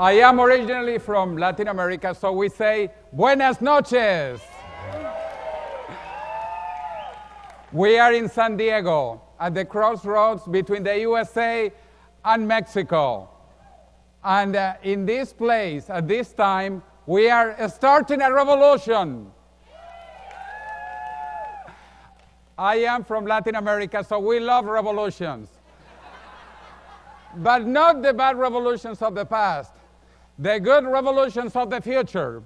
I am originally from Latin America, so we say, buenas noches. We are in San Diego, at the crossroads between the USA and Mexico. And in this place, at this time, we are starting a revolution. I am from Latin America, so we love revolutions. But not the bad revolutions of the past, the good revolutions of the future.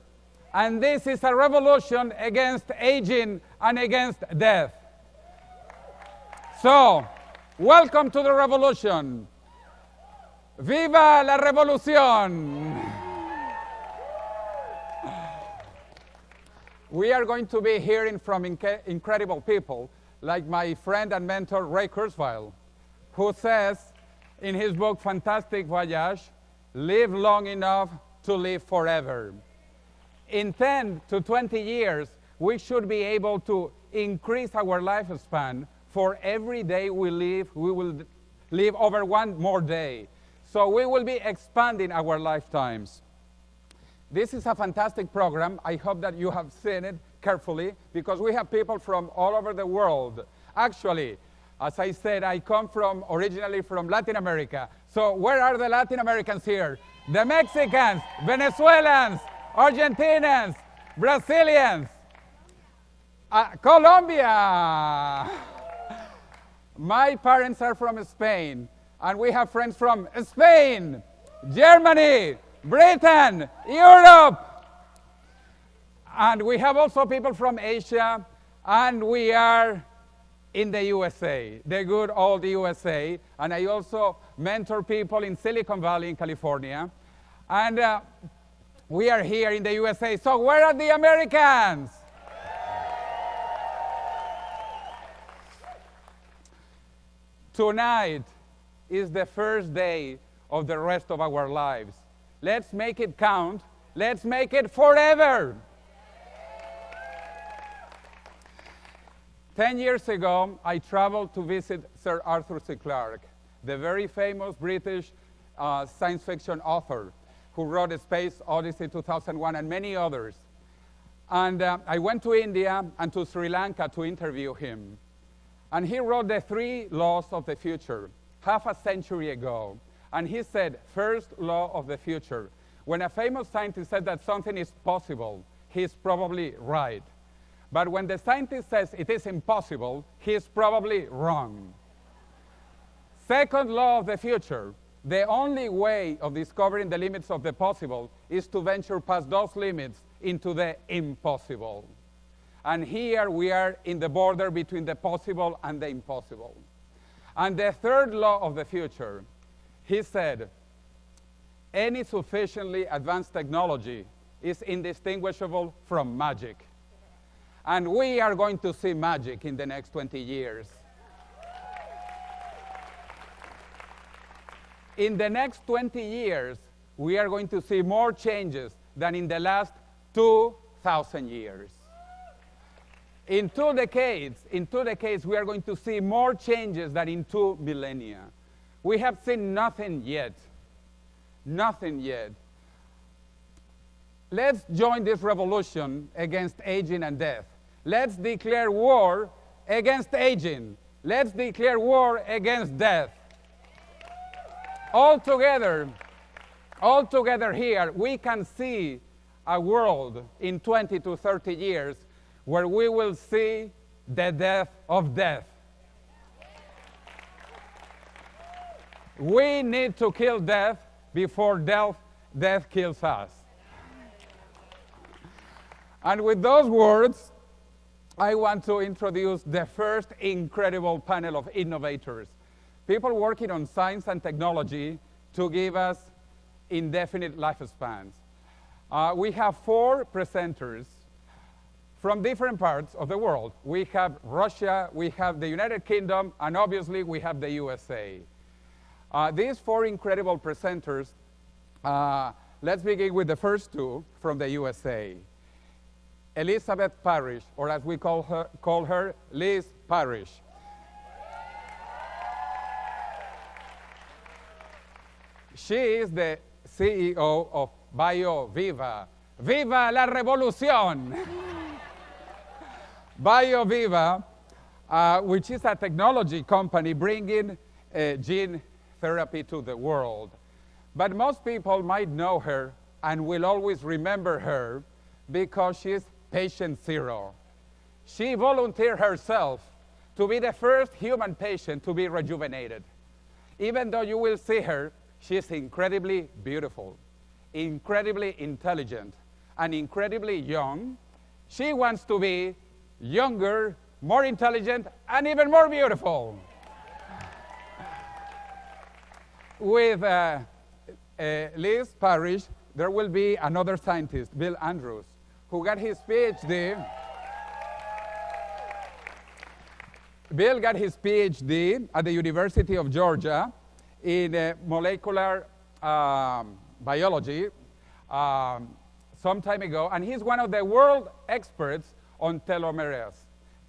And this is a revolution against aging and against death. So, welcome to the revolution. ¡Viva la revolución! We are going to be hearing from incredible people, like my friend and mentor Ray Kurzweil, who says in his book, Fantastic Voyage, live long enough to live forever. In 10 to 20 years, we should be able to increase our lifespan. For every day we live, we will live over one more day. So we will be expanding our lifetimes. This is a fantastic program. I hope that you have seen it carefully, because we have people from all over the world. Actually, as I said, I come originally from Latin America. So where are the Latin Americans here? The Mexicans, Venezuelans, Argentinians, Brazilians, Colombia. My parents are from Spain, and we have friends from Spain, Germany, Britain, Europe. And we have also people from Asia, and we are in the USA, the good old USA. And I also mentor people in Silicon Valley in California. And we are here in the USA. So where are the Americans? Tonight is the first day of the rest of our lives. Let's make it count. Let's make it forever. 10 years ago, I traveled to visit Sir Arthur C. Clarke, the very famous British science fiction author who wrote Space Odyssey 2001 and many others. And I went to India and to Sri Lanka to interview him. And he wrote the 3 laws of the future half a century ago. And he said, first law of the future. When a famous scientist said that something is possible, he's probably right. But when the scientist says it is impossible, he's probably wrong. Second law of the future, the only way of discovering the limits of the possible is to venture past those limits into the impossible. And here we are in the border between the possible and the impossible. And the third law of the future, he said, any sufficiently advanced technology is indistinguishable from magic. And we are going to see magic in the next 20 years. In the next 20 years, we are going to see more changes than in the last 2,000 years. In 2 decades, we are going to see more changes than in 2 millennia. We have seen nothing yet. Nothing yet. Let's join this revolution against aging and death. Let's declare war against aging. Let's declare war against death. All together here, we can see a world in 20 to 30 years where we will see the death of death. We need to kill death before death kills us. And with those words, I want to introduce the first incredible panel of innovators. People working on science and technology to give us indefinite lifespans. We have 4 presenters from different parts of the world. We have Russia, we have the United Kingdom, and obviously we have the USA. These 4 incredible presenters, let's begin with the first 2 from the USA. Elizabeth Parrish, or as we call her Liz Parrish. She is the CEO of BioViva. ¡Viva la revolución! BioViva, which is a technology company bringing gene therapy to the world. But most people might know her and will always remember her because she's patient zero. She volunteered herself to be the first human patient to be rejuvenated. Even though you will see her, she's incredibly beautiful, incredibly intelligent, and incredibly young. She wants to be younger, more intelligent, and even more beautiful. With Liz Parrish, there will be another scientist, Bill Andrews, who got his PhD. Bill got his PhD at the University of Georgia in molecular biology some time ago, and he's one of the world experts on telomeres.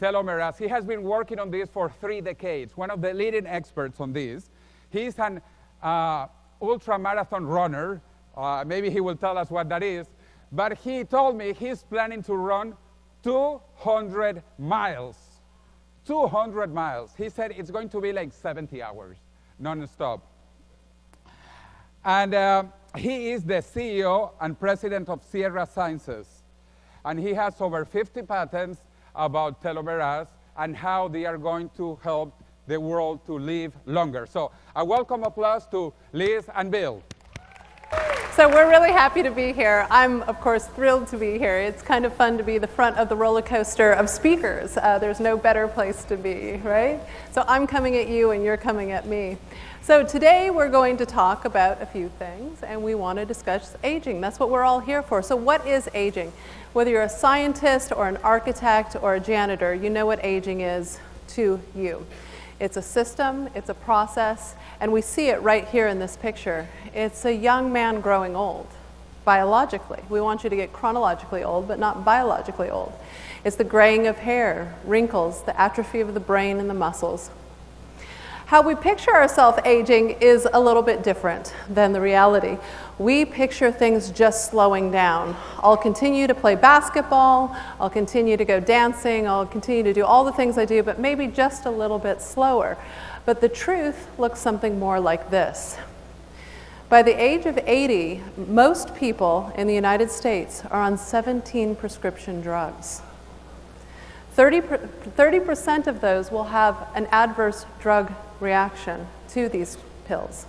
Telomeres, he has been working on this for 3 decades, one of the leading experts on this. He's an ultramarathon runner. Maybe he will tell us what that is, but he told me he's planning to run 200 miles. 200 miles. He said it's going to be like 70 hours, non-stop. And he is the CEO and president of Sierra Sciences. And he has over 50 patents about telomeres and how they are going to help the world to live longer. So a welcome applause to Liz and Bill. So we're really happy to be here. I'm, of course, thrilled to be here. It's kind of fun to be the front of the roller coaster of speakers. There's no better place to be, right? So I'm coming at you and you're coming at me. So today we're going to talk about a few things, and we want to discuss aging. That's what we're all here for. So what is aging? Whether you're a scientist or an architect or a janitor, you know what aging is to you. It's a system, it's a process, and we see it right here in this picture. It's a young man growing old, biologically. We want you to get chronologically old, but not biologically old. It's the graying of hair, wrinkles, the atrophy of the brain and the muscles. How we picture ourselves aging is a little bit different than the reality. We picture things just slowing down. I'll continue to play basketball, I'll continue to go dancing, I'll continue to do all the things I do, but maybe just a little bit slower. But the truth looks something more like this. By the age of 80, most people in the United States are on 17 prescription drugs. 30% of those will have an adverse drug reaction to these pills.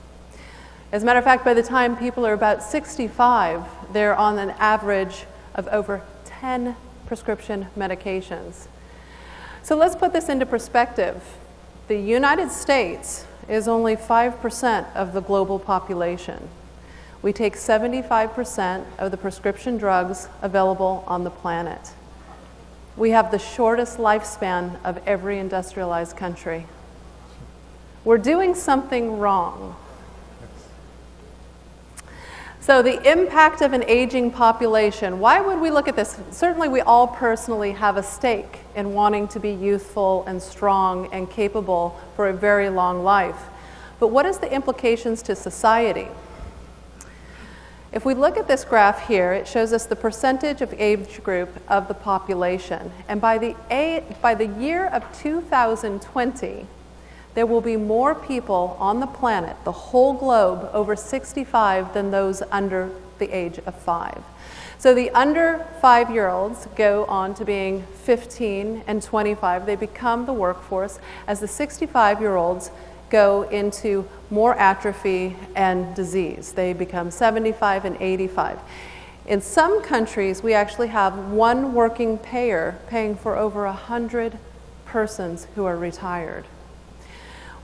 As a matter of fact, by the time people are about 65, they're on an average of over 10 prescription medications. So let's put this into perspective. The United States is only 5% of the global population. We take 75% of the prescription drugs available on the planet. We have the shortest lifespan of every industrialized country. We're doing something wrong. So the impact of an aging population, why would we look at this? Certainly we all personally have a stake in wanting to be youthful and strong and capable for a very long life. But what is the implications to society? If we look at this graph here, it shows us the percentage of age group of the population. And by the year of 2020, there will be more people on the planet, the whole globe, over 65 than those under the age of 5. So the under 5-year-olds go on to being 15 and 25. They become the workforce as the 65-year-olds go into more atrophy and disease. They become 75 and 85. In some countries, we actually have one working payer paying for over 100 persons who are retired.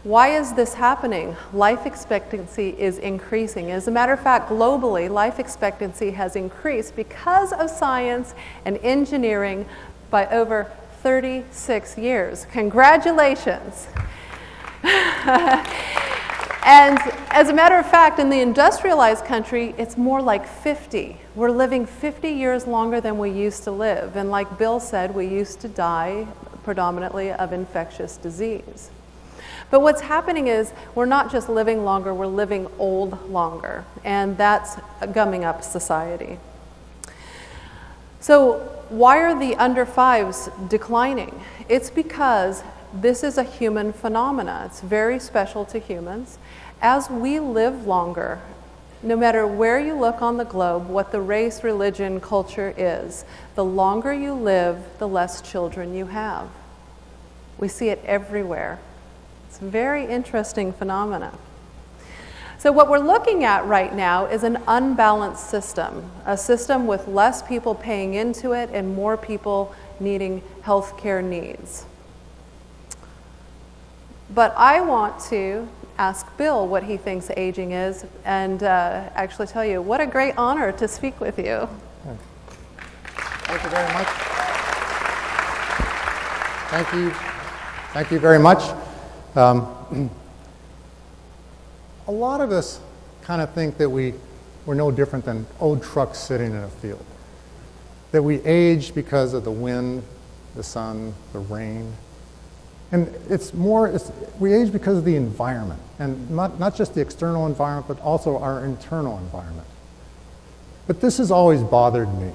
Why is this happening? Life expectancy is increasing. As a matter of fact, globally, life expectancy has increased because of science and engineering by over 36 years. Congratulations. And as a matter of fact, in the industrialized country, it's more like 50. We're living 50 years longer than we used to live. And like Bill said, we used to die predominantly of infectious disease. But what's happening is we're not just living longer, we're living old longer, and that's gumming up society. So why are the under fives declining? It's because this is a human phenomena. It's very special to humans. As we live longer, no matter where you look on the globe, what the race, religion, culture is, the longer you live, the less children you have. We see it everywhere. It's a very interesting phenomena. So what we're looking at right now is an unbalanced system, a system with less people paying into it and more people needing health care needs. But I want to ask Bill what he thinks aging is, and actually tell you what a great honor to speak with you. Thank you very much. Thank you. Thank you very much. A lot of us kind of think that we're no different than old trucks sitting in a field. That we age because of the wind, the sun, the rain. And we age because of the environment, and not just the external environment, but also our internal environment. But this has always bothered me,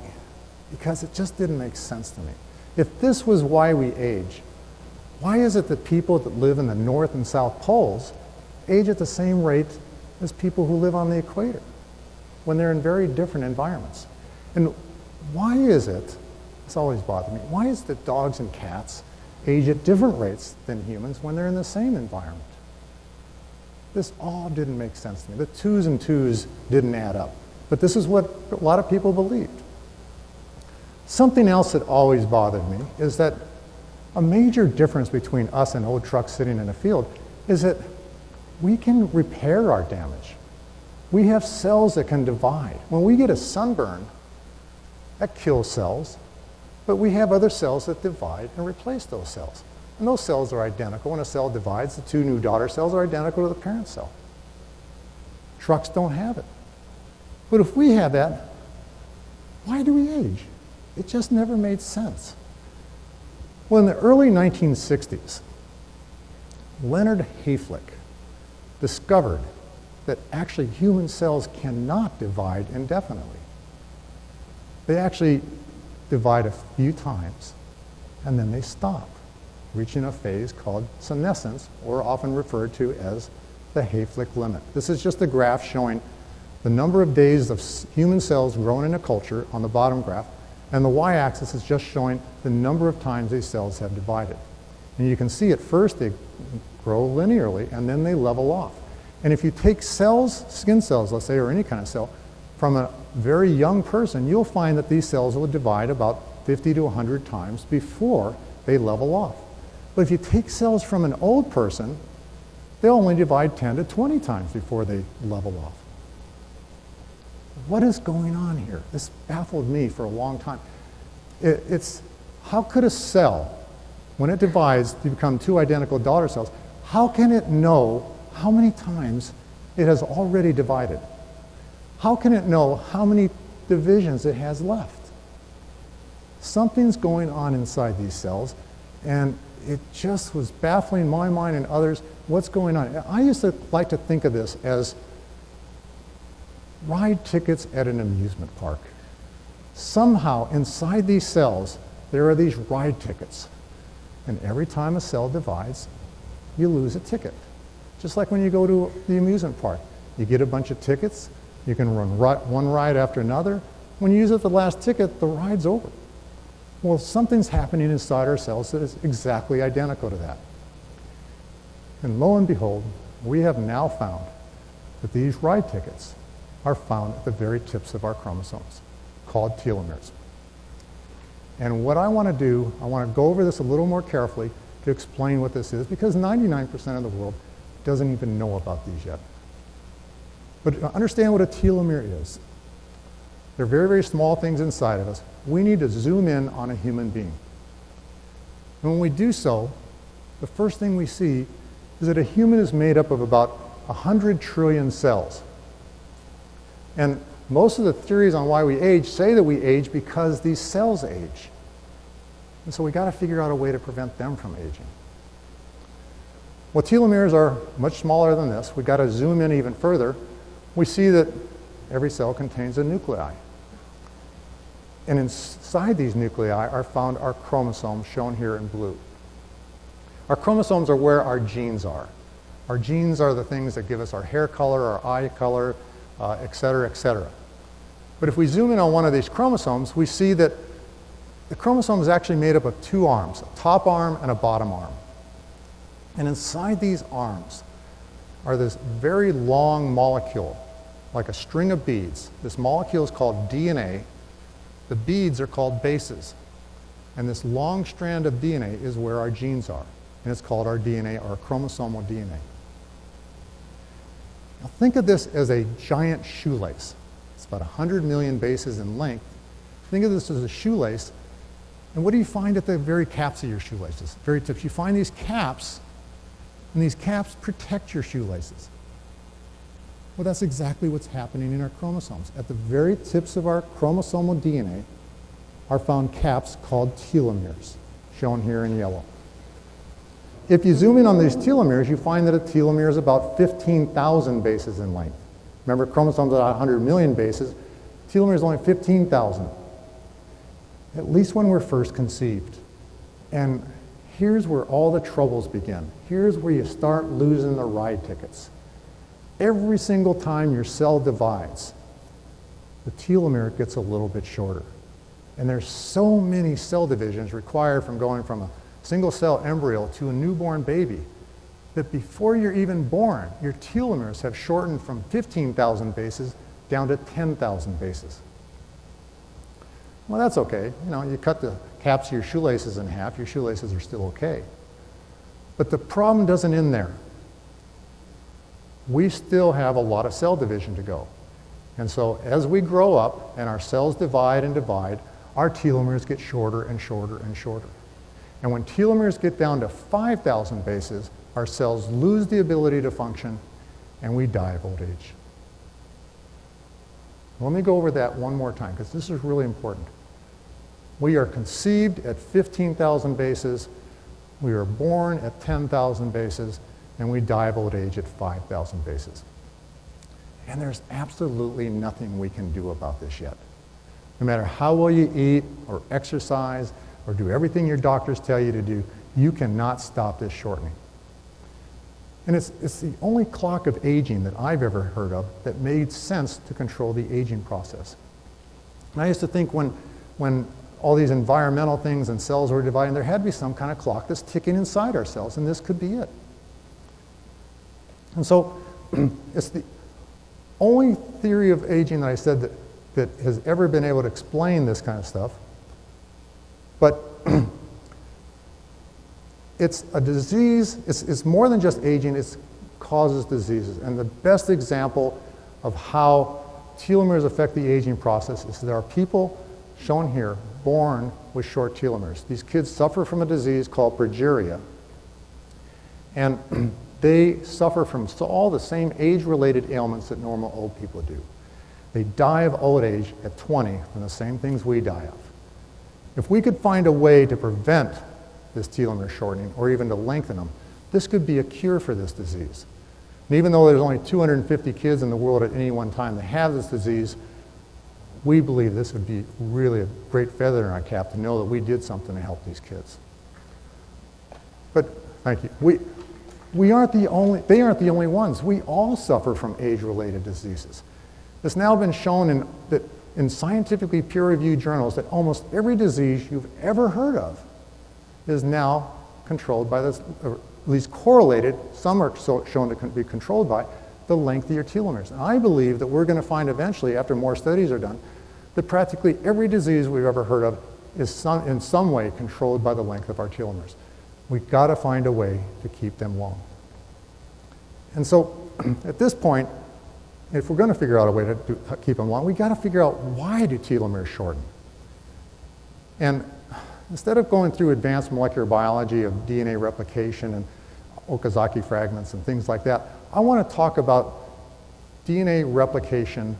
because it just didn't make sense to me. If this was why we age, why is it that people that live in the North and South Poles age at the same rate as people who live on the equator, when they're in very different environments? And why is it, it's always bothered me, why is it that dogs and cats age at different rates than humans when they're in the same environment? This all didn't make sense to me. The twos and twos didn't add up. But this is what a lot of people believed. Something else that always bothered me is that a major difference between us and old trucks sitting in a field is that we can repair our damage. We have cells that can divide. When we get a sunburn, that kills cells, but we have other cells that divide and replace those cells. And those cells are identical. When a cell divides, the two new daughter cells are identical to the parent cell. Trucks don't have it. But if we have that, why do we age? It just never made sense. Well, in the early 1960s, Leonard Hayflick discovered that actually human cells cannot divide indefinitely. They actually divide a few times, and then they stop, reaching a phase called senescence, or often referred to as the Hayflick limit. This is just a graph showing the number of days of human cells grown in a culture on the bottom graph, and the y-axis is just showing the number of times these cells have divided. And you can see at first they grow linearly, and then they level off. And if you take cells, skin cells, let's say, or any kind of cell, from a very young person, you'll find that these cells will divide about 50 to 100 times before they level off. But if you take cells from an old person, they'll only divide 10 to 20 times before they level off. What is going on here? This baffled me for a long time. It's how could a cell, when it divides to become two identical daughter cells, how can it know how many times it has already divided? How can it know how many divisions it has left? Something's going on inside these cells, and it just was baffling my mind and others. What's going on? I used to like to think of this as ride tickets at an amusement park. Somehow inside these cells there are these ride tickets, and every time a cell divides you lose a ticket. Just like when you go to the amusement park, you get a bunch of tickets, you can run one ride after another. When you use up the last ticket, the ride's over. Well, something's happening inside our cells that is exactly identical to that. And lo and behold, we have now found that these ride tickets are found at the very tips of our chromosomes, called telomeres. And what I want to do, I want to go over this a little more carefully to explain what this is, because 99% of the world doesn't even know about these yet. But understand what a telomere is. They're very, very small things inside of us. We need to zoom in on a human being. And when we do so, the first thing we see is that a human is made up of about 100 trillion cells. And most of the theories on why we age say that we age because these cells age. And so we got to figure out a way to prevent them from aging. Well, telomeres are much smaller than this. We've got to zoom in even further. We see that every cell contains a nuclei. And inside these nuclei are found our chromosomes, shown here in blue. Our chromosomes are where our genes are. Our genes are the things that give us our hair color, our eye color, et cetera, et cetera. But if we zoom in on one of these chromosomes, we see that the chromosome is actually made up of two arms, a top arm and a bottom arm. And inside these arms are this very long molecule, like a string of beads. This molecule is called DNA. The beads are called bases. And this long strand of DNA is where our genes are. And it's called our DNA, our chromosomal DNA. Now think of this as a giant shoelace. It's about 100 million bases in length. Think of this as a shoelace. And what do you find at the very caps of your shoelaces? Very tips. You find these caps, and these caps protect your shoelaces. Well, that's exactly what's happening in our chromosomes. At the very tips of our chromosomal DNA are found caps called telomeres, shown here in yellow. If you zoom in on these telomeres, you find that a telomere is about 15,000 bases in length. Remember, chromosomes are 100 million bases. Telomere is only 15,000, at least when we're first conceived. And here's where all the troubles begin. Here's where you start losing the ride tickets. Every single time your cell divides, the telomere gets a little bit shorter. And there's so many cell divisions required from going from a single cell embryo to a newborn baby that before you're even born, your telomeres have shortened from 15,000 bases down to 10,000 bases. Well, that's okay. You know, you cut the caps of your shoelaces in half, your shoelaces are still okay. But the problem doesn't end there. We still have a lot of cell division to go. And so as we grow up and our cells divide and divide, our telomeres get shorter and shorter and shorter. And when telomeres get down to 5,000 bases, our cells lose the ability to function and we die of old age. Let me go over that one more time because this is really important. We are conceived at 15,000 bases, we are born at 10,000 bases, and we die of old age at 5,000 bases. And there's absolutely nothing we can do about this yet. No matter how well you eat or exercise or do everything your doctors tell you to do, you cannot stop this shortening. And it's the only clock of aging that I've ever heard of that made sense to control the aging process. And I used to think when all these environmental things and cells were dividing, there had to be some kind of clock that's ticking inside our cells, and this could be it. And so it's the only theory of aging that I said that has ever been able to explain this kind of stuff. But it's a disease, it's more than just aging, it causes diseases. And the best example of how telomeres affect the aging process is there are people, shown here, born with short telomeres. These kids suffer from a disease called progeria. And they suffer from all the same age-related ailments that normal old people do. They die of old age at 20 from the same things we die of. If we could find a way to prevent this telomere shortening, or even to lengthen them, this could be a cure for this disease. And even though there's only 250 kids in the world at any one time that have this disease, we believe this would be really a great feather in our cap to know that we did something to help these kids. But, thank you. They aren't the only ones. We all suffer from age-related diseases. It's now been shown in scientifically peer-reviewed journals that almost every disease you've ever heard of is now controlled by this, or at least correlated, some are shown to be controlled by the length of your telomeres. And I believe that we're going to find eventually, after more studies are done, that practically every disease we've ever heard of is in some way controlled by the length of our telomeres. We've got to find a way to keep them long. And so at this point, if we're going to figure out a way to keep them long, we've got to figure out why do telomeres shorten. And instead of going through advanced molecular biology of DNA replication and Okazaki fragments and things like that, I want to talk about DNA replication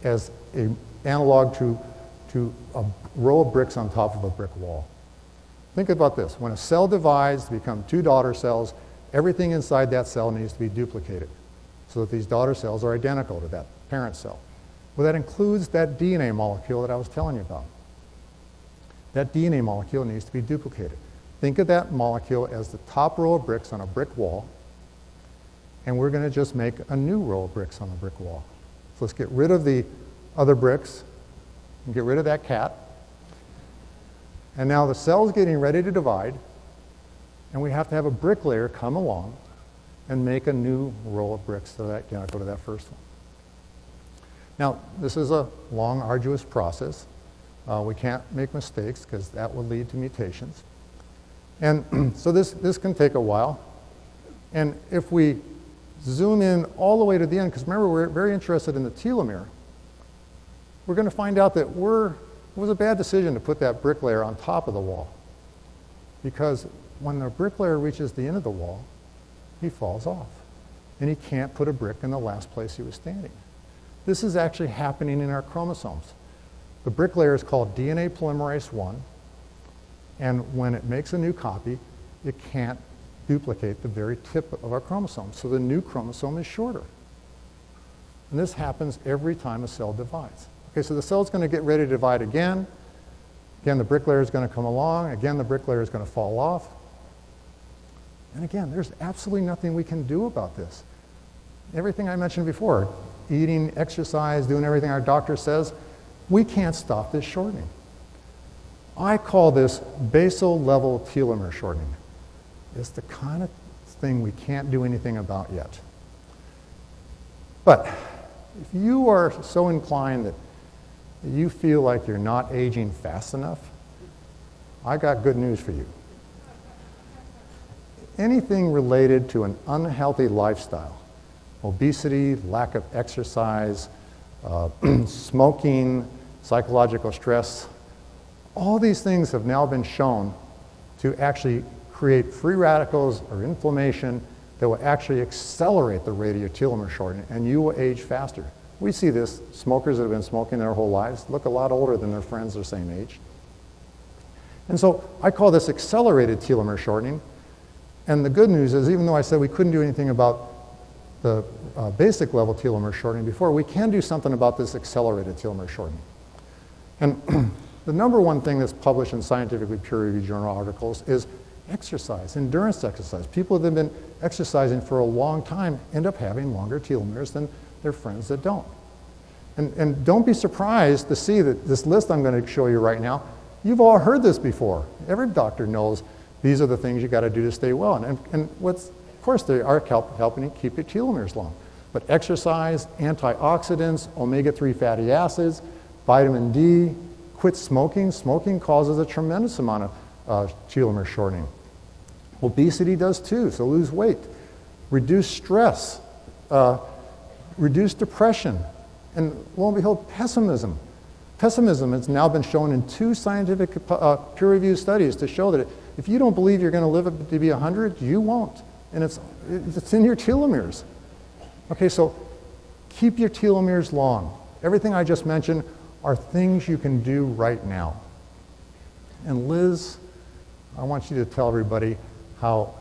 as an analog to a row of bricks on top of a brick wall. Think about this. When a cell divides to become two daughter cells, everything inside that cell needs to be duplicated so that these daughter cells are identical to that parent cell. Well, that includes that DNA molecule that I was telling you about. That DNA molecule needs to be duplicated. Think of that molecule as the top row of bricks on a brick wall, and we're going to just make a new row of bricks on the brick wall. So let's get rid of the other bricks and get rid of that cat. And now the cell's getting ready to divide, and we have to have a bricklayer come along and make a new row of bricks that are identical to that first one. Now, this is a long, arduous process. We can't make mistakes because that will lead to mutations. And so this can take a while. And if we zoom in all the way to the end, because remember, we're very interested in the telomere, we're going to find out that it was a bad decision to put that bricklayer on top of the wall. Because when the bricklayer reaches the end of the wall, he falls off. And he can't put a brick in the last place he was standing. This is actually happening in our chromosomes. The bricklayer is called DNA polymerase I, and when it makes a new copy, it can't duplicate the very tip of our chromosome. So the new chromosome is shorter. And this happens every time a cell divides. Okay, so the cell's going to get ready to divide again. Again, the bricklayer is going to come along. Again, the bricklayer is going to fall off. And again, there's absolutely nothing we can do about this. Everything I mentioned before, eating, exercise, doing everything our doctor says, we can't stop this shortening. I call this basal level telomere shortening. It's the kind of thing we can't do anything about yet. But if you are so inclined that you feel like you're not aging fast enough, I got good news for you. Anything related to an unhealthy lifestyle, obesity, lack of exercise, smoking, psychological stress, all these things have now been shown to actually create free radicals or inflammation that will actually accelerate the rate of your telomere shortening, and you will age faster. We see this. Smokers that have been smoking their whole lives look a lot older than their friends their same age. And so I call this accelerated telomere shortening. And the good news is, even though I said we couldn't do anything about the basic level telomere shortening before, we can do something about this accelerated telomere shortening. And the number one thing that's published in scientifically peer-reviewed journal articles is exercise, endurance exercise. People that have been exercising for a long time end up having longer telomeres than their friends that don't. And don't be surprised to see that this list I'm going to show you right now, you've all heard this before. Every doctor knows these are the things you got to do to stay well. And of course, they are helping keep your telomeres long. But exercise, antioxidants, omega-3 fatty acids, vitamin D, quit smoking. Smoking causes a tremendous amount of telomere shortening. Obesity does too, so lose weight. Reduce stress, reduce depression, and lo and behold, pessimism. Pessimism has now been shown in 2 scientific peer-reviewed studies to show that if you don't believe you're going to live to be 100, you won't. And it's in your telomeres. Okay, so keep your telomeres long. Everything I just mentioned are things you can do right now. And Liz, I want you to tell everybody how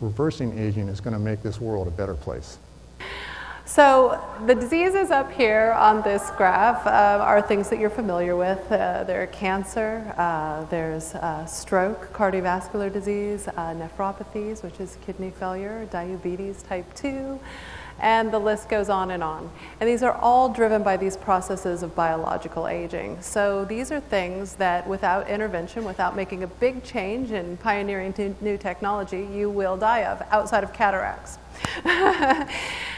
reversing aging is going to make this world a better place. So the diseases up here on this graph are things that you're familiar with. There are cancer, there's stroke, cardiovascular disease, nephropathies, which is kidney failure, diabetes type 2, and the list goes on. And these are all driven by these processes of biological aging. So these are things that without intervention, without making a big change and pioneering new technology, you will die of, outside of cataracts.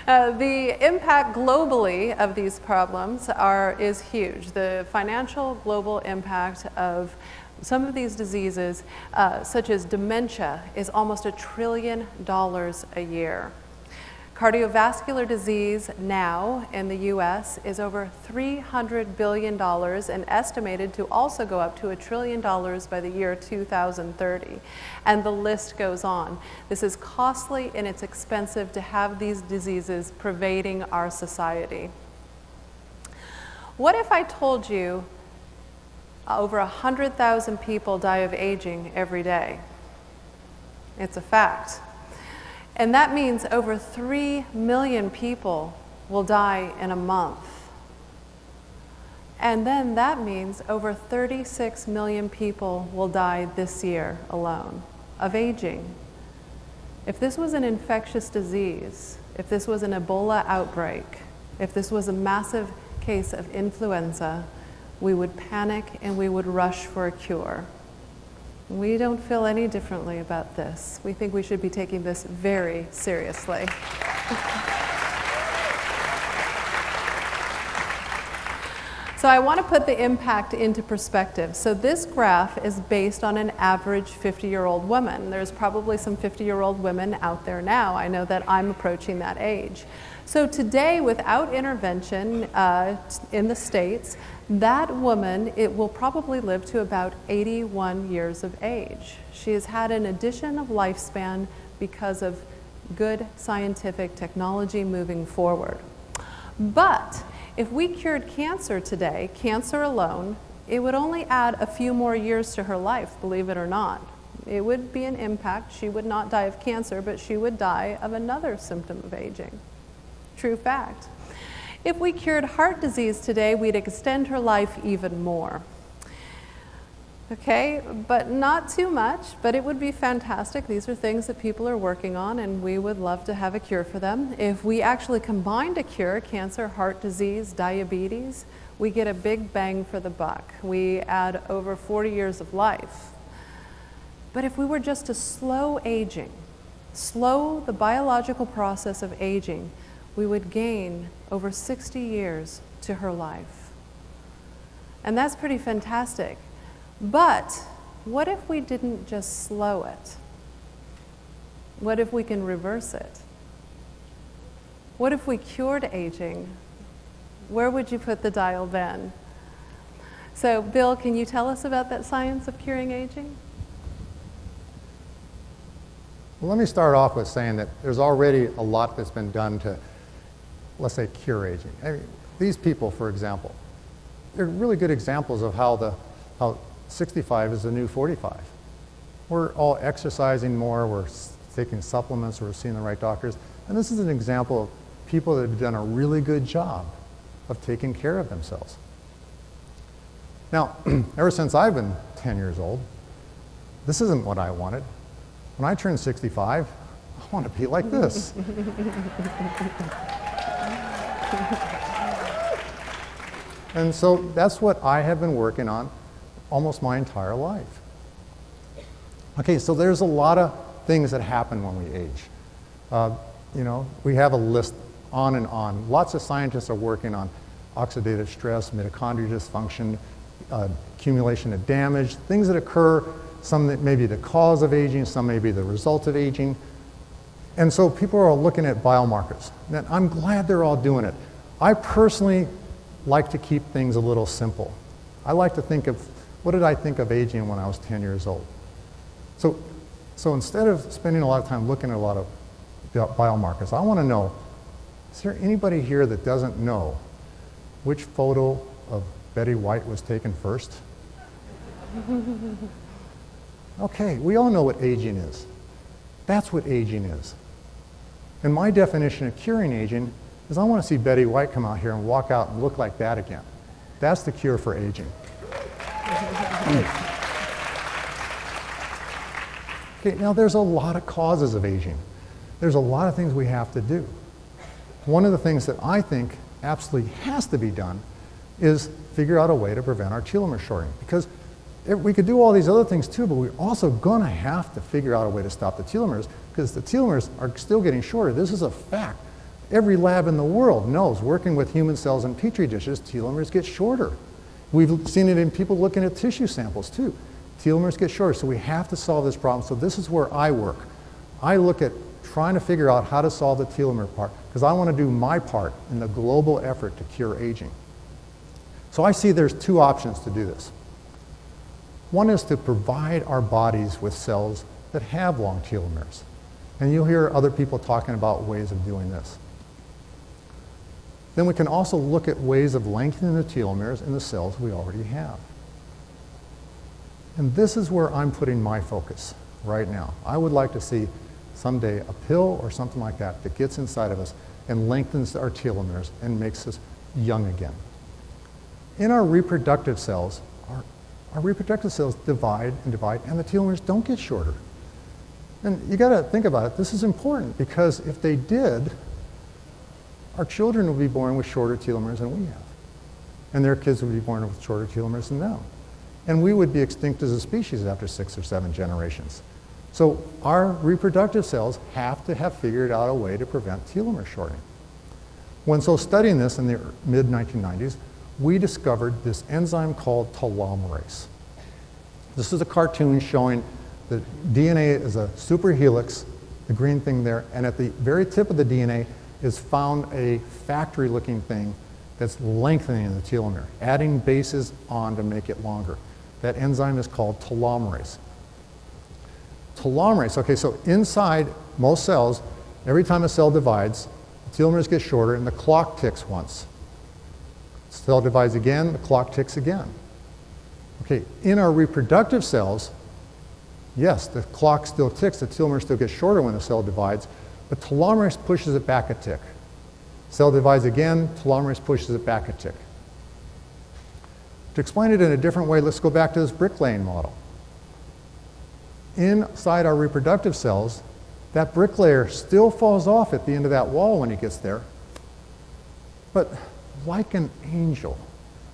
The impact globally of these problems is huge. The financial global impact of some of these diseases, such as dementia, is almost $1 trillion a year. Cardiovascular disease now in the US is over $300 billion and estimated to also go up to $1 trillion by the year 2030. And the list goes on. This is costly and it's expensive to have these diseases pervading our society. What if I told you over 100,000 people die of aging every day? It's a fact. And that means over 3 million people will die in a month. And then that means over 36 million people will die this year alone of aging. If this was an infectious disease, if this was an Ebola outbreak, if this was a massive case of influenza, we would panic and we would rush for a cure. We don't feel any differently about this. We think we should be taking this very seriously. So I want to put the impact into perspective. So this graph is based on an average 50-year-old woman. There's probably some 50-year-old women out there now. I know that I'm approaching that age. So today, without intervention in the States, that woman, it will probably live to about 81 years of age. She has had an addition of lifespan because of good scientific technology moving forward. But if we cured cancer today, cancer alone, it would only add a few more years to her life, believe it or not. It would be an impact. She would not die of cancer, but she would die of another symptom of aging. True fact. If we cured heart disease today, we'd extend her life even more. Okay, but not too much, but it would be fantastic. These are things that people are working on, and we would love to have a cure for them. If we actually combined a cure, cancer, heart disease, diabetes, we get a big bang for the buck. We add over 40 years of life. But if we were just to slow aging, slow the biological process of aging, we would gain over 60 years to her life. And that's pretty fantastic. But what if we didn't just slow it? What if we can reverse it? What if we cured aging? Where would you put the dial then? So, Bill, can you tell us about that science of curing aging? Well, let me start off with saying that there's already a lot that's been done to, let's say, cure aging. I mean, these people, for example, they're really good examples of how 65 is the new 45. We're all exercising more, we're taking supplements, we're seeing the right doctors, and this is an example of people that have done a really good job of taking care of themselves. Now, ever since I've been 10 years old, this isn't what I wanted. When I turned 65, I want to be like this. And so that's what I have been working on almost my entire life. Okay, so there's a lot of things that happen when we age. We have a list on and on. Lots of scientists are working on oxidative stress, mitochondrial dysfunction, accumulation of damage, things that occur, some that may be the cause of aging, some may be the result of aging. And so people are all looking at biomarkers. And I'm glad they're all doing it. I personally like to keep things a little simple. I like to think of, what did I think of aging when I was 10 years old? So instead of spending a lot of time looking at a lot of biomarkers, I want to know, is there anybody here that doesn't know which photo of Betty White was taken first? Okay, we all know what aging is. That's what aging is. And my definition of curing aging is I want to see Betty White come out here and walk out and look like that again. That's the cure for aging. Okay, now there's a lot of causes of aging. There's a lot of things we have to do. One of the things that I think absolutely has to be done is figure out a way to prevent our telomere shortening. Because we could do all these other things too, but we're also going to have to figure out a way to stop the telomeres, because the telomeres are still getting shorter. This is a fact. Every lab in the world knows, working with human cells in petri dishes, telomeres get shorter. We've seen it in people looking at tissue samples too. Telomeres get shorter, so we have to solve this problem. So this is where I work. I look at trying to figure out how to solve the telomere part, because I want to do my part in the global effort to cure aging. So I see there's two options to do this. One is to provide our bodies with cells that have long telomeres. And you'll hear other people talking about ways of doing this. Then we can also look at ways of lengthening the telomeres in the cells we already have. And this is where I'm putting my focus right now. I would like to see someday a pill or something like that that gets inside of us and lengthens our telomeres and makes us young again. In our reproductive cells, our reproductive cells divide, and the telomeres don't get shorter. And you gotta think about it, this is important because if they did, our children would be born with shorter telomeres than we have. And their kids would be born with shorter telomeres than them. And we would be extinct as a species after 6 or 7 generations. So our reproductive cells have to have figured out a way to prevent telomere shortening. When studying this in the mid-1990s, we discovered this enzyme called telomerase. This is a cartoon showing the DNA is a superhelix, the green thing there, and at the very tip of the DNA is found a factory-looking thing that's lengthening the telomere, adding bases on to make it longer. That enzyme is called telomerase. Telomerase, okay, so inside most cells, every time a cell divides, the telomeres get shorter and the clock ticks once. Cell divides again, the clock ticks again. Okay, in our reproductive cells, yes, the clock still ticks, the telomere still gets shorter when the cell divides, but telomerase pushes it back a tick. Cell divides again, telomerase pushes it back a tick. To explain it in a different way, let's go back to this bricklaying model. Inside our reproductive cells, that bricklayer still falls off at the end of that wall when it gets there. But like an angel,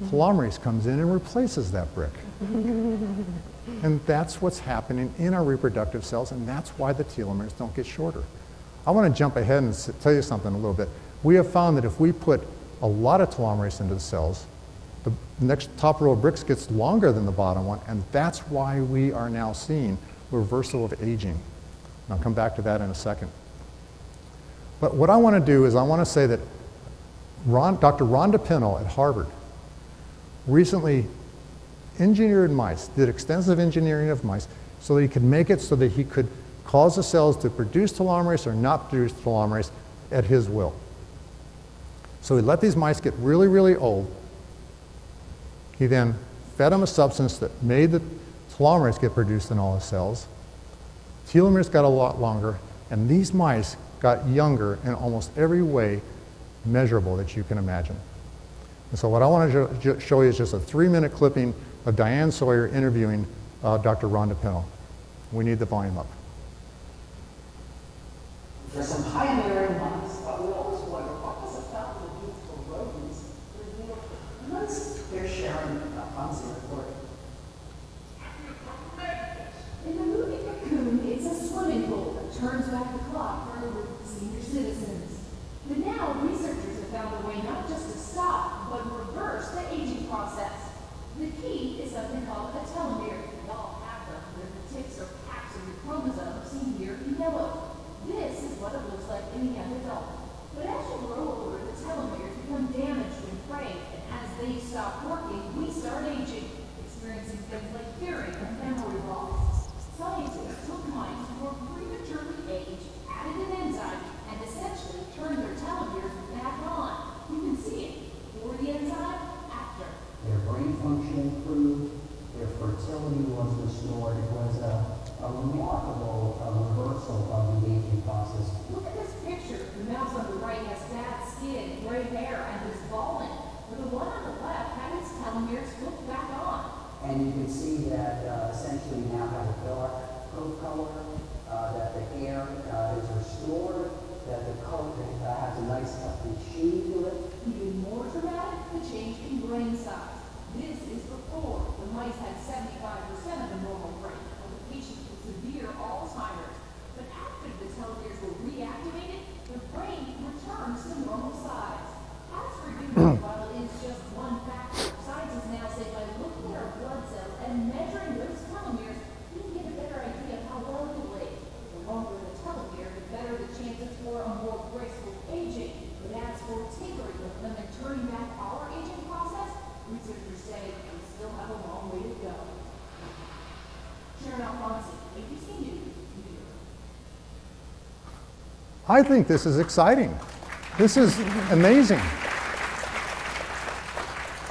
telomerase comes in and replaces that brick. And that's what's happening in our reproductive cells, and that's why the telomeres don't get shorter. I want to jump ahead and tell you something a little bit. We have found that if we put a lot of telomerase into the cells, the next top row of bricks gets longer than the bottom one, and that's why we are now seeing reversal of aging. And I'll come back to that in a second. But what I want to do is I want to say that Dr. Rhonda Pinnell at Harvard recently engineered mice, did extensive engineering of mice so that he could make it so that he could cause the cells to produce telomerase or not produce telomerase at his will. So he let these mice get really, really old. He then fed them a substance that made the telomerase get produced in all the cells. Telomeres got a lot longer, and these mice got younger in almost every way measurable that you can imagine. And so what I want to show you is just a 3-minute clipping of Diane Sawyer interviewing Dr. Rhonda Pinnell. We need the volume up. For some pioneering months, but we always wonder what was about the beautiful rodents once they're sharing Fonzie report. In the movie Cocoon, it's a swimming pool that turns back the clock for senior citizens. But now researchers have found a way not just to stop, but reverse the aging process. The key is something called a telomere. We all have them, where the tips or caps of your chromosomes seen here in yellow. This is what it looks like in a young adult. But as you grow older, the telomeres become damaged and frayed, and as they stop working, we start aging, experiencing things like hearing and memory loss. Scientists took mice who were prematurely aged, added an enzyme, and essentially turned their telomeres back on. You can see it before the enzyme, after. Their brain function improved, their fertility was restored. It was a remarkable reversal of the aging process. Look at this picture. The mouse on the right has bad skin, gray hair, and is balding. But the one on the left had its telomeres flipped back on. And you can see that essentially we now have a dark coat color, that the hair is restored, that the coat has a nice healthy sheen to it. Even more dramatic, the change in brain size. This is before. The mice had 75% of the normal brain of the patient with severe Alzheimer's. But after the telomeres were reactivated, the brain returns to normal size. As for human, while it is just one factor, scientists now say by looking at our blood cells and measuring those telomeres, we can get a better idea of how well you live. The longer the telomere, the better the chances for a more graceful aging. But as for tinkering with them and turning back our aging process, researchers say we still have a long way to go. Sharon Alfonsi, ABC News, New York. I think this is exciting. This is amazing.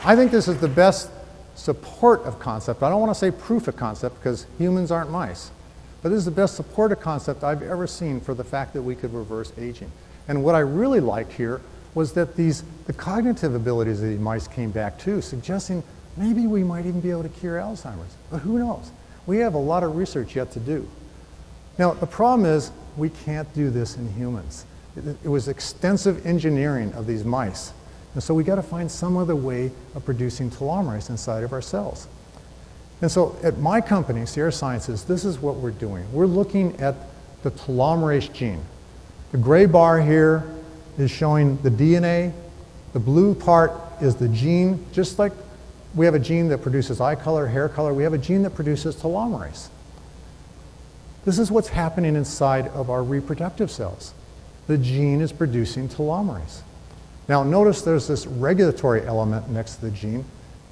I think this is the best support of concept. I don't want to say proof of concept because humans aren't mice. But this is the best supported concept I've ever seen for the fact that we could reverse aging. And what I really liked here was that the cognitive abilities of these mice came back too, suggesting maybe we might even be able to cure Alzheimer's. But who knows? We have a lot of research yet to do. Now, the problem is we can't do this in humans. It was extensive engineering of these mice. And so we got to find some other way of producing telomerase inside of our cells. And so at my company, Sierra Sciences, this is what we're doing. We're looking at the telomerase gene. The gray bar here is showing the DNA. The blue part is the gene. Just like we have a gene that produces eye color, hair color, we have a gene that produces telomerase. This is what's happening inside of our reproductive cells. The gene is producing telomerase. Now notice there's this regulatory element next to the gene.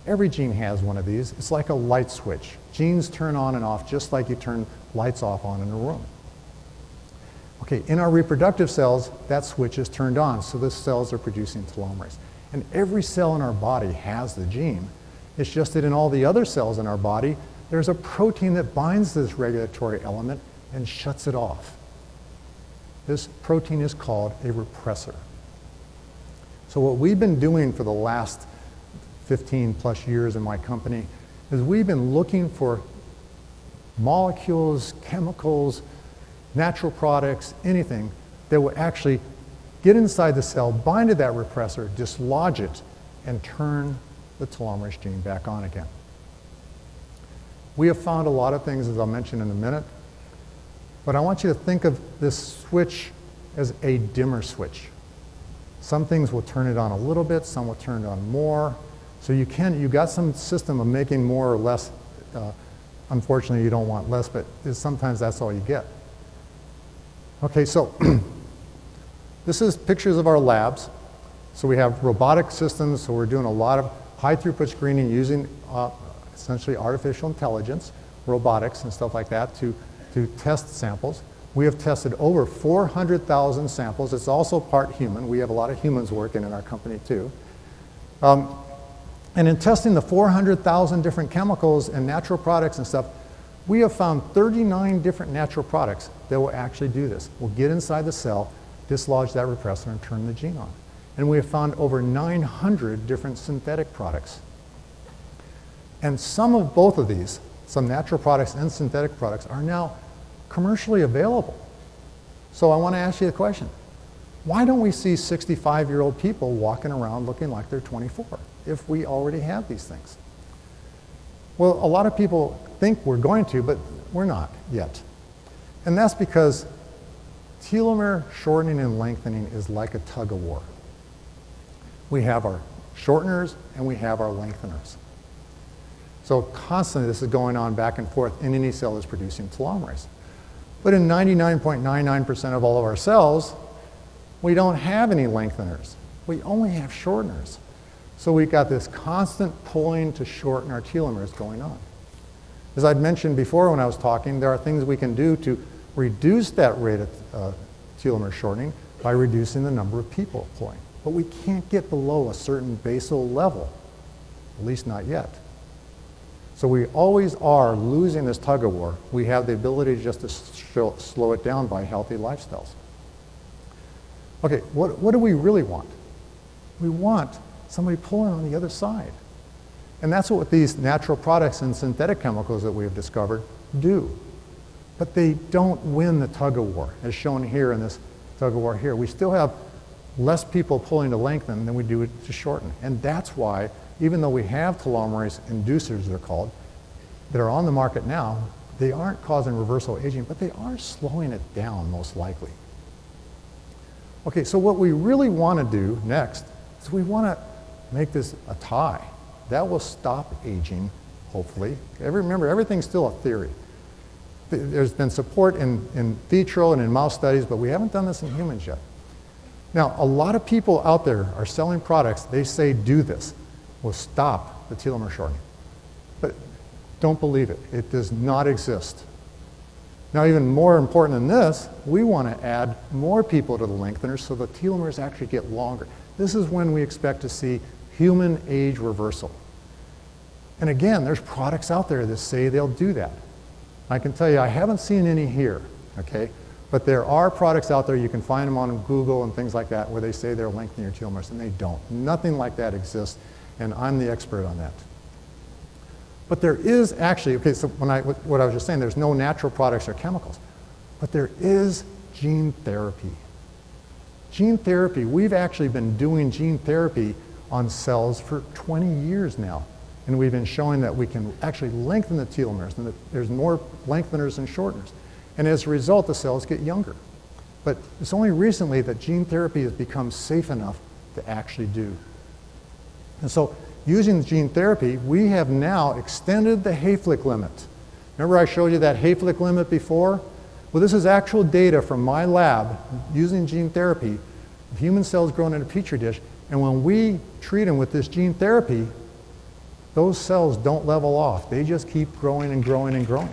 Every gene has one of these. It's like a light switch. Genes turn on and off just like you turn lights off on in a room. Okay, in our reproductive cells, that switch is turned on, so the cells are producing telomerase. And every cell in our body has the gene. It's just that in all the other cells in our body, there's a protein that binds this regulatory element and shuts it off. This protein is called a repressor. So what we've been doing for the last 15 plus years in my company is we've been looking for molecules, chemicals, natural products, anything that will actually get inside the cell, bind to that repressor, dislodge it, and turn the telomerase gene back on again. We have found a lot of things, as I'll mention in a minute, but I want you to think of this switch as a dimmer switch. Some things will turn it on a little bit, some will turn it on more. So you got some system of making more or less. Unfortunately, you don't want less, but sometimes that's all you get. Okay, so this is pictures of our labs. So we have robotic systems, so we're doing a lot of high throughput screening using essentially artificial intelligence, robotics and stuff like that to test samples. We have tested over 400,000 samples. It's also part human. We have a lot of humans working in our company too. And in testing the 400,000 different chemicals and natural products and stuff, we have found 39 different natural products that will actually do this. Will get inside the cell, dislodge that repressor, and turn the gene on. And we have found over 900 different synthetic products. And some of both of these, some natural products and synthetic products, are now commercially available. So I want to ask you a question. Why don't we see 65-year-old people walking around looking like they're 24 if we already have these things? Well, a lot of people think we're going to, but we're not yet. And that's because telomere shortening and lengthening is like a tug of war. We have our shorteners and we have our lengtheners. So constantly this is going on back and forth, and any cell is producing telomerase. But in 99.99% of all of our cells, we don't have any lengtheners. We only have shorteners. So we've got this constant pulling to shorten our telomeres going on. As I'd mentioned before when I was talking, there are things we can do to reduce that rate of telomere shortening by reducing the number of people pulling. But we can't get below a certain basal level, at least not yet. So we always are losing this tug of war. We have the ability just to slow it down by healthy lifestyles. Okay, what do we really want? We want somebody pulling on the other side. And that's what these natural products and synthetic chemicals that we have discovered do. But they don't win the tug of war, as shown here in this tug of war here. We still have less people pulling to lengthen than we do to shorten. And that's why, even though we have telomerase inducers, they're called, that are on the market now, they aren't causing reversal aging, but they are slowing it down most likely. Okay, so what we really want to do next is we want to make this a tie. That will stop aging, hopefully. Remember, everything's still a theory. There's been support in vitro and in mouse studies, but we haven't done this in humans yet. Now, a lot of people out there are selling products, they say do this, will stop the telomere shortening. But don't believe it. It does not exist. Now, even more important than this, we want to add more people to the lengtheners so the telomeres actually get longer. This is when we expect to see human age reversal. And again, there's products out there that say they'll do that. I can tell you I haven't seen any here, okay? But there are products out there, you can find them on Google and things like that, where they say they're lengthening your telomeres, and they don't. Nothing like that exists, and I'm the expert on that. But there is actually, okay, so what I was just saying, there's no natural products or chemicals, but there is gene therapy. Gene therapy, we've actually been doing gene therapy on cells for 20 years now, and we've been showing that we can actually lengthen the telomeres, and that there's more lengtheners than shorteners. And as a result, the cells get younger. But it's only recently that gene therapy has become safe enough to actually do. And so, using gene therapy, we have now extended the Hayflick limit. Remember I showed you that Hayflick limit before? Well, this is actual data from my lab using gene therapy of human cells grown in a petri dish. And when we treat them with this gene therapy, those cells don't level off. They just keep growing and growing and growing.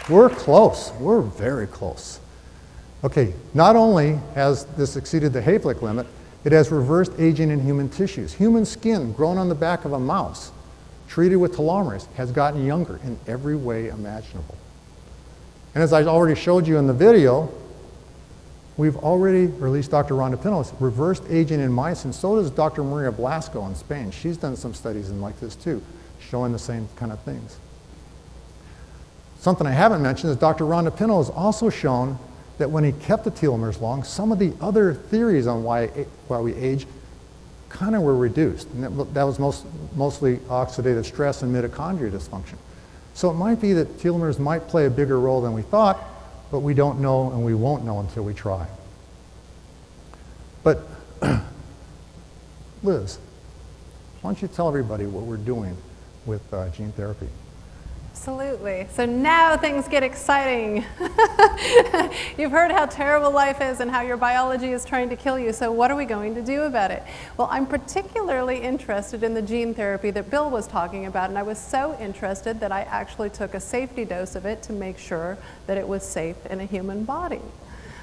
We're close. We're very close. Okay, not only has this exceeded the Hayflick limit, it has reversed aging in human tissues. Human skin grown on the back of a mouse, treated with telomeres, has gotten younger in every way imaginable. And as I already showed you in the video, we've already, or at least Dr. Rhonda Pinto, reversed aging in mice, and so does Dr. Maria Blasco in Spain. She's done some studies in like this too, showing the same kind of things. Something I haven't mentioned is Dr. Rhonda Pinto has also shown that when he kept the telomeres long, some of the other theories on why we age kind of were reduced. And that was mostly oxidative stress and mitochondria dysfunction. So it might be that telomeres might play a bigger role than we thought, but we don't know and we won't know until we try. But Liz, why don't you tell everybody what we're doing with gene therapy? Absolutely. So now things get exciting. You've heard how terrible life is and how your biology is trying to kill you. So what are we going to do about it? Well, I'm particularly interested in the gene therapy that Bill was talking about, and I was so interested that I actually took a safety dose of it to make sure that it was safe in a human body.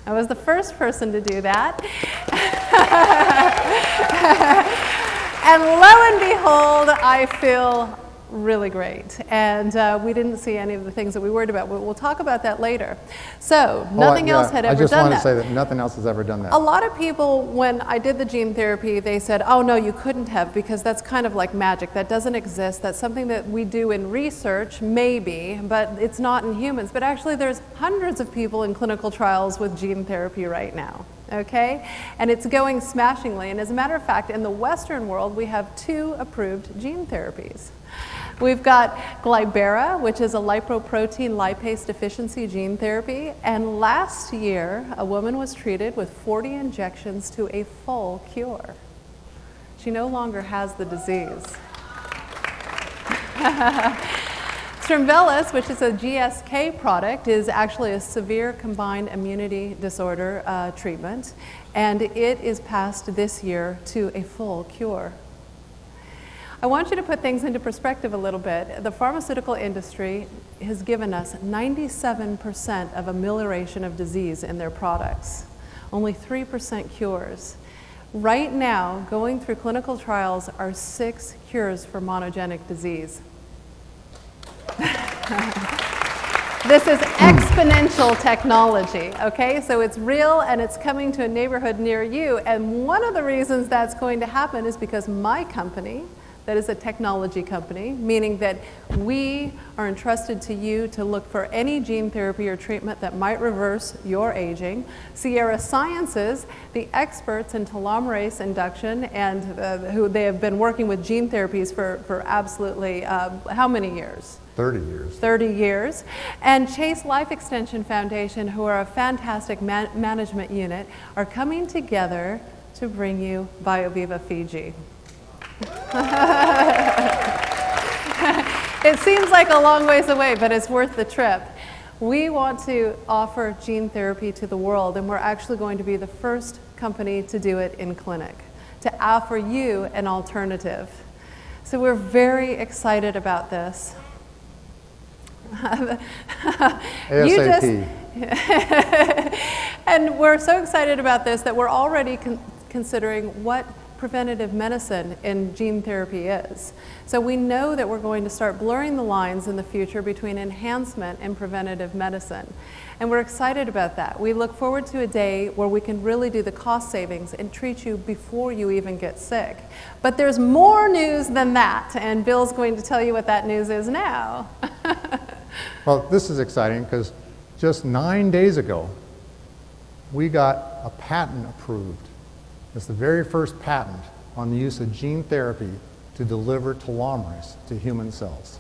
I was the first person to do that. And lo and behold, I feel really great. And we didn't see any of the things that we worried about. We'll talk about that later. So nothing else had ever done that. I just wanted to say that nothing else has ever done that. A lot of people, when I did the gene therapy, they said, oh no, you couldn't have, because that's kind of like magic. That doesn't exist. That's something that we do in research, maybe, but it's not in humans. But actually there's hundreds of people in clinical trials with gene therapy right now. Okay? And it's going smashingly. And as a matter of fact, in the Western world, we have 2 approved gene therapies. We've got Glybera, which is a lipoprotein lipase deficiency gene therapy. And last year, a woman was treated with 40 injections to a full cure. She no longer has the disease. Trimvelis, which is a GSK product, is actually a severe combined immunity disorder treatment, and it is passed this year to a full cure. I want you to put things into perspective a little bit. The pharmaceutical industry has given us 97% of amelioration of disease in their products, only 3% cures. Right now, going through clinical trials are 6 cures for monogenic disease. This is exponential technology, okay? So it's real and it's coming to a neighborhood near you. And one of the reasons that's going to happen is because my company, that is a technology company, meaning that we are entrusted to you to look for any gene therapy or treatment that might reverse your aging. Sierra Sciences, the experts in telomerase induction, and who they have been working with gene therapies for absolutely how many years? 30 years. 30 years. And Chase Life Extension Foundation, who are a fantastic management unit, are coming together to bring you BioViva Fiji. It seems like a long ways away, but it's worth the trip. We want to offer gene therapy to the world, and we're actually going to be the first company to do it in clinic, to offer you an alternative. So we're very excited about this. ASAP. And we're so excited about this that we're already considering what preventative medicine in gene therapy is. So we know that we're going to start blurring the lines in the future between enhancement and preventative medicine. And we're excited about that. We look forward to a day where we can really do the cost savings and treat you before you even get sick. But there's more news than that, and Bill's going to tell you what that news is now. Well, this is exciting because just 9 days ago, we got a patent approved. It's the very first patent on the use of gene therapy to deliver telomeres to human cells.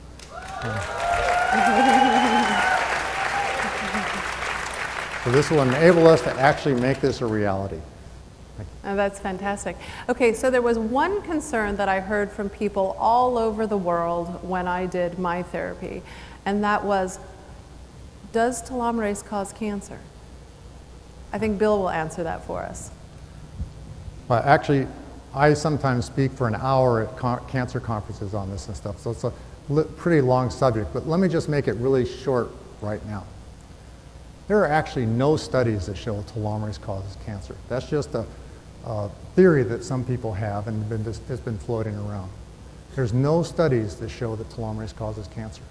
So this will enable us to actually make this a reality. Oh, that's fantastic. Okay, so there was one concern that I heard from people all over the world when I did my therapy, and that was, does telomerase cause cancer? I think Bill will answer that for us. Well, actually, I sometimes speak for an hour at cancer conferences on this and stuff, so it's a pretty long subject, but let me just make it really short right now. There are actually no studies that show telomerase causes cancer. That's just a theory that some people have and has been floating around. There's no studies that show that telomerase causes cancer.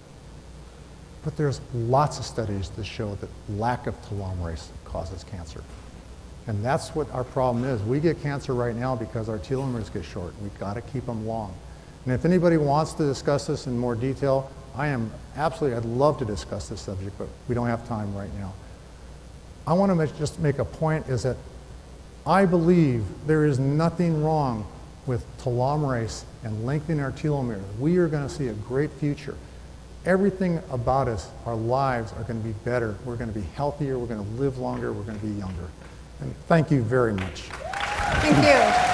But there's lots of studies that show that lack of telomerase causes cancer. And that's what our problem is. We get cancer right now because our telomeres get short. We've got to keep them long. And if anybody wants to discuss this in more detail, I'd love to discuss this subject, but we don't have time right now. I want to just make a point is that I believe there is nothing wrong with telomerase and lengthening our telomeres. We are going to see a great future. Everything about us, our lives are going to be better. We're going to be healthier. We're going to live longer. We're going to be younger. And thank you very much. Thank you.